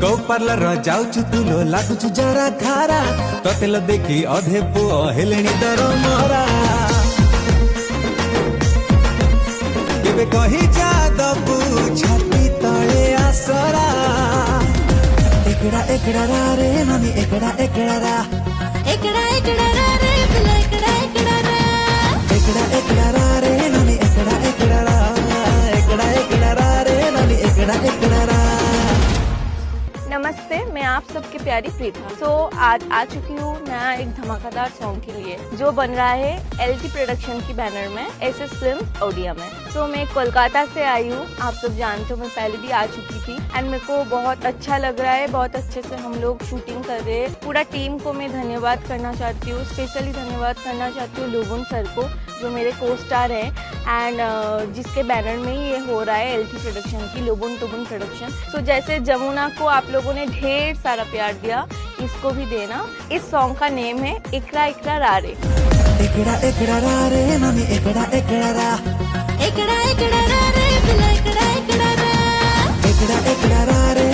तो पार्लर जाऊचु तुलो लागुचु जरा खारा ततेल देखी अधे पुओ हेलेनी डर मरा केबे कही जा दबु छाती तले आसरा एकड़ा एकड़ा रा रे मामी एकड़ा एकड़ा रा एकड़ा एकड़ा रा रे पिला एकड़ा एकड़ा रा एकड़ा एकड़ा रा रे मामी एकड़ा एकड़ा रा एकड़ा एकड़ा रा रे मामी एकड़ा एकड़ा रा। नमस्ते, मैं आप सबकी प्यारी प्रीता। आज आ चुकी हूँ नया एक धमाकेदार सॉन्ग के लिए जो बन रहा है LT प्रोडक्शन की बैनर में SS फिल्म्स ओडिया में। मैं कोलकाता से आई हूँ, आप सब जानते हो, मैं पहले भी आ चुकी थी एंड मेरे को बहुत अच्छा लग रहा है। बहुत अच्छे से हम लोग शूटिंग कर रहे हैं। पूरा टीम को मैं धन्यवाद करना चाहती हूँ, स्पेशली धन्यवाद करना चाहती हूँ लोगुन सर को जो मेरे को स्टार हैं एंड जिसके बैनर में ही ये हो रहा है LT प्रोडक्शन की लोबुन टुबुन प्रोडक्शन। जैसे जमुना को आप लोगों ने ढेर सारा प्यार दिया, इसको भी देना। इस सॉन्ग का नेम है एकड़ा एकड़ा रा रे। एकड़ा एकड़ा रा रे मामी एकड़ा एकड़ा रा एकड़ा एकड़ा रा रे पिला एकड़ा एकड़ा रा एकड़ा एकड़ा रा रे